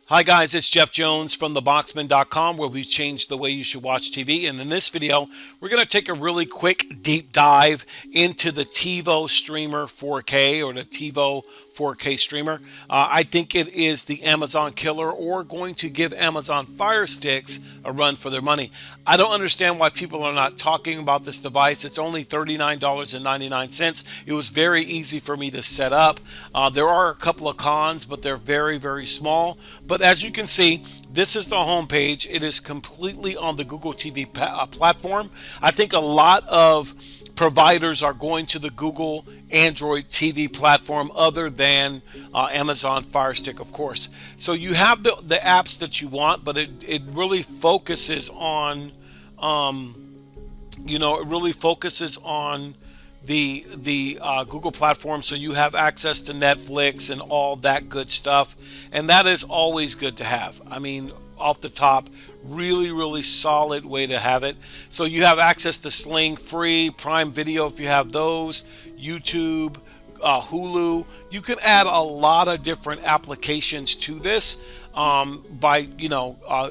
Hi guys, it's Jeff Jones from theboxman.com, where we've changed the way you should watch TV. And in this video, we're going to take a really quick deep dive into the TiVo Streamer 4K, or the TiVo 4K streamer. I think it is the Amazon killer, or going to give Amazon Firesticks a run for their money. I don't understand why people are not talking about this device. It's only $39.99. It was very easy for me to set up. There are a couple of cons, but they're very, very small. But as you can see, this is the home page. It is completely on the Google TV platform. I think a lot of providers are going to the Google Android TV platform, other than Amazon Firestick, of course. So you have the apps that you want, but it really focuses on the Google platform. So you have access to Netflix and all that good stuff, and that is always good to have. I mean, off the top, really solid way to have it. So you have access to Sling, free, Prime Video if you have those, YouTube, Hulu. You can add a lot of different applications to this by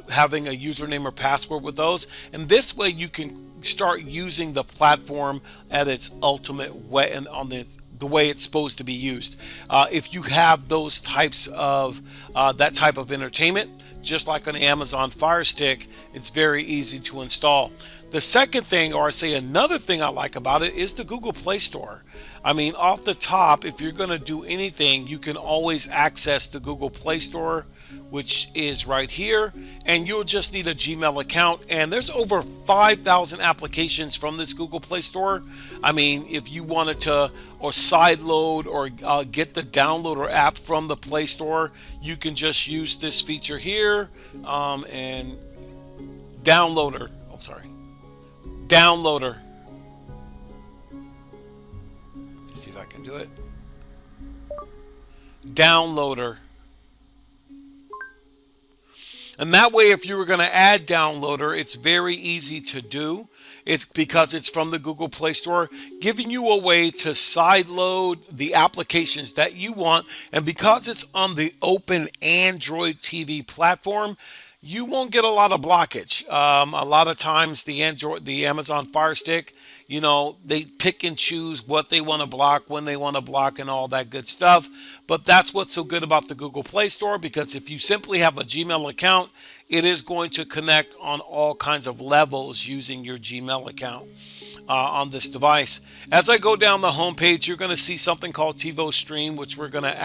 having a username or password with those, and this way you can start using the platform at its ultimate way and on the way it's supposed to be used. If you have those types of that type of entertainment, just like on Amazon Firestick, it's very easy to install. The second thing, or I say another thing I like about it, is the Google Play Store. I mean, off the top, if you're going to do anything, you can always access the Google Play Store, which is right here, and you'll just need a Gmail account. And there's over 5,000 applications from this Google Play Store. I mean, if you wanted to or sideload or get the downloader app from the Play Store, you can just use this feature here and downloader. Oh, sorry, downloader. Let's see if I can do it. Downloader. And that way, if you were going to add downloader, it's very easy to do. It's because it's from the Google Play Store, giving you a way to sideload the applications that you want. And because it's on the open Android TV platform, you won't get a lot of blockage. A lot of times the Amazon Fire Stick, they pick and choose what they want to block, when they want to block, and all that good stuff. But that's what's so good about the Google Play Store, because if you simply have a Gmail account, it is going to connect on all kinds of levels using your Gmail account on this device. As I go down the home page, you're going to see something called TiVo Stream, which we're going to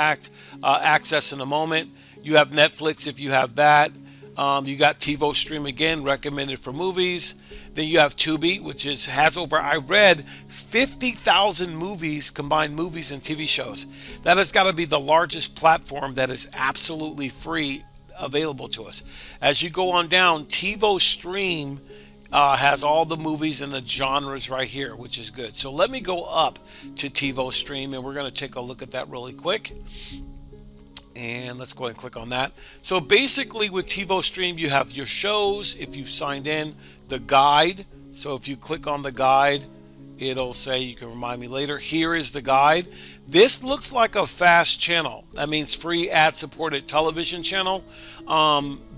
access in a moment. You have Netflix if you have that. You got TiVo Stream again, recommended for movies. Then you have Tubi, which has over, I read, 50,000 movies, combined movies and TV shows. That has got to be the largest platform that is absolutely free available to us. As you go on down, TiVo Stream has all the movies and the genres right here, which is good. So let me go up to TiVo Stream, and we're going to take a look at that really quick. And let's go ahead and click on that. So basically with TiVo Stream, you have your shows. If you've signed in, the guide. So if you click on the guide, it'll say, you can remind me later, here is the guide. This looks like a fast channel. That means free ad-supported television channel.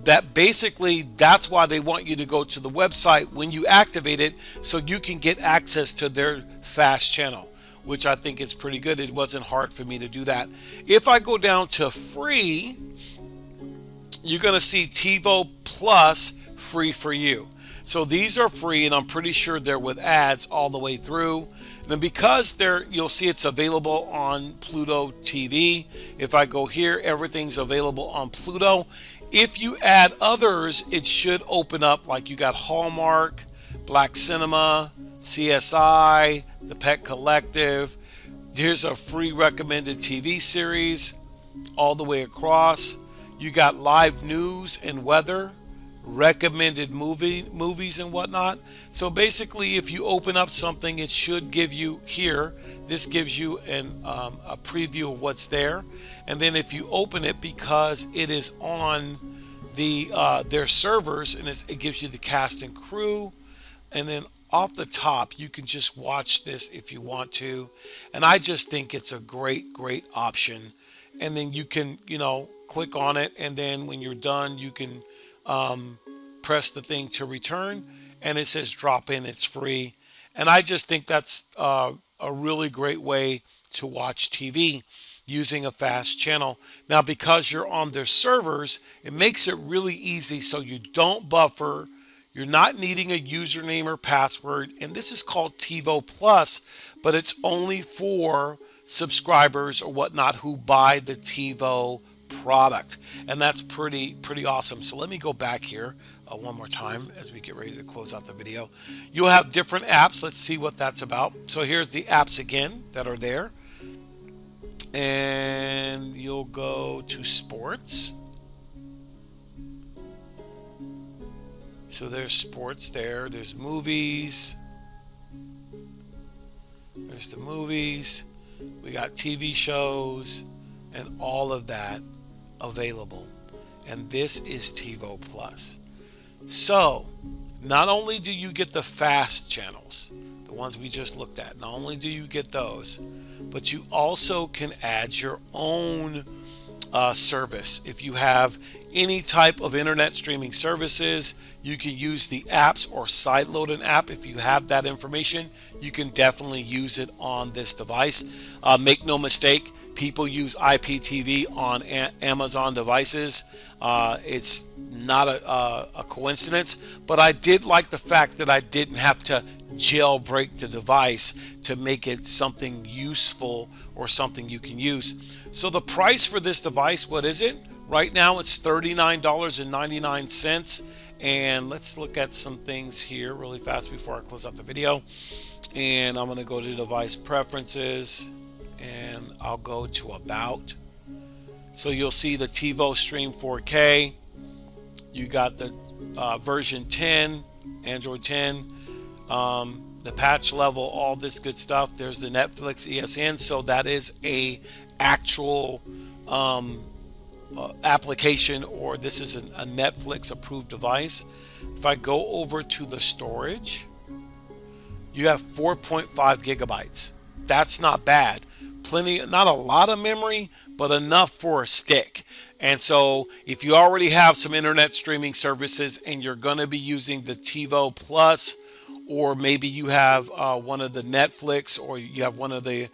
That's why they want you to go to the website when you activate it, so you can get access to their fast channel, which I think is pretty good. It wasn't hard for me to do that. If I go down to free, you're going to see TiVo Plus free for you. So these are free, and I'm pretty sure they're with ads all the way through. And because you'll see it's available on Pluto TV. If I go here, everything's available on Pluto. If you add others, it should open up, like you got Hallmark, Black Cinema, CSI, The Pet Collective. Here's a free recommended TV series all the way across. You got live news and weather, recommended movies and whatnot. So basically, if you open up something, it should give you here. This gives you a preview of what's there, and then if you open it, because it is on their servers, and it gives you the cast and crew, and then off the top you can just watch this if you want to. And I just think it's a great option. And then you can, click on it, and then when you're done, you can press the thing to return, and it says drop in, it's free. And I just think that's a really great way to watch TV using a fast channel. Now, because you're on their servers, it makes it really easy so you don't buffer. You're not needing a username or password. And this is called TiVo Plus, but it's only for subscribers or whatnot who buy the TiVo product. And that's pretty awesome. So let me go back here one more time as we get ready to close out the video. You'll have different apps. Let's see what that's about. So here's the apps again that are there. And you'll go to sports. So there's sports there. There's movies. There's the movies. We got TV shows and all of that available. And this is TiVo Plus. So not only do you get the fast channels, the ones we just looked at, not only do you get those, but you also can add your own service. If you have any type of internet streaming services, you can use the apps or sideload an app. If you have that information, you can definitely use it on this device. Make no mistake, people use IPTV on Amazon devices. It's not a coincidence, but I did like the fact that I didn't have to jailbreak the device to make it something useful or something you can use. So the price for this device, what is it? Right now it's $39.99. And let's look at some things here really fast before I close out the video. And I'm going to go to device preferences, and I'll go to about. So you'll see the TiVo Stream 4K. You got the version 10, Android 10, the patch level, all this good stuff. There's the Netflix ESN, so that is a actual application, or this is a Netflix approved device. If I go over to the storage, you have 4.5 gigabytes. That's not bad. Plenty, not a lot of memory, but enough for a stick. And so if you already have some internet streaming services and you're going to be using the TiVo Plus, or maybe you have one of the Netflix, or you have one of the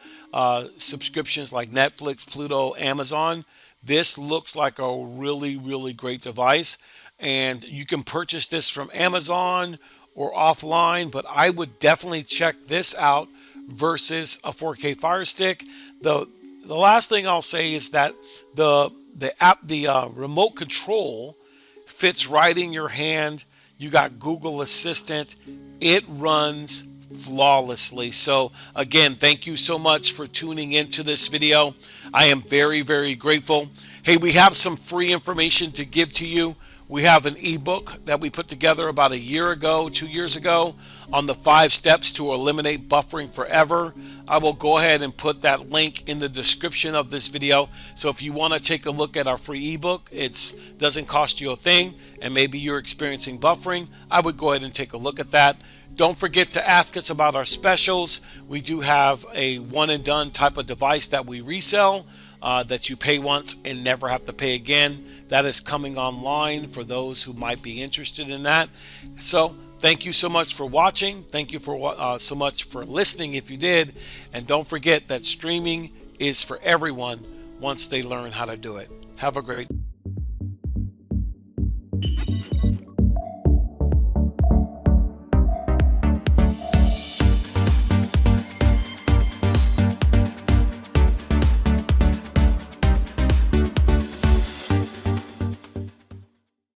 subscriptions like Netflix, Pluto, Amazon, this looks like a really great device. And you can purchase this from Amazon or offline, but I would definitely check this out versus a 4K Firestick. The last thing I'll say is that the remote control fits right in your hand. You got Google Assistant. It runs flawlessly. So again, thank you so much for tuning into this video. I am very grateful. Hey, we have some free information to give to you. We have an ebook that we put together about 1 year ago, 2 years ago, on the 5 steps to eliminate buffering forever. I will go ahead and put that link in the description of this video. So if you want to take a look at our free ebook, it doesn't cost you a thing, and maybe you're experiencing buffering, I would go ahead and take a look at that. Don't forget to ask us about our specials. We do have a one and done type of device that we resell, that you pay once and never have to pay again. That is coming online for those who might be interested in that. So thank you so much for watching. Thank you for so much for listening if you did. And don't forget that streaming is for everyone once they learn how to do it. Have a great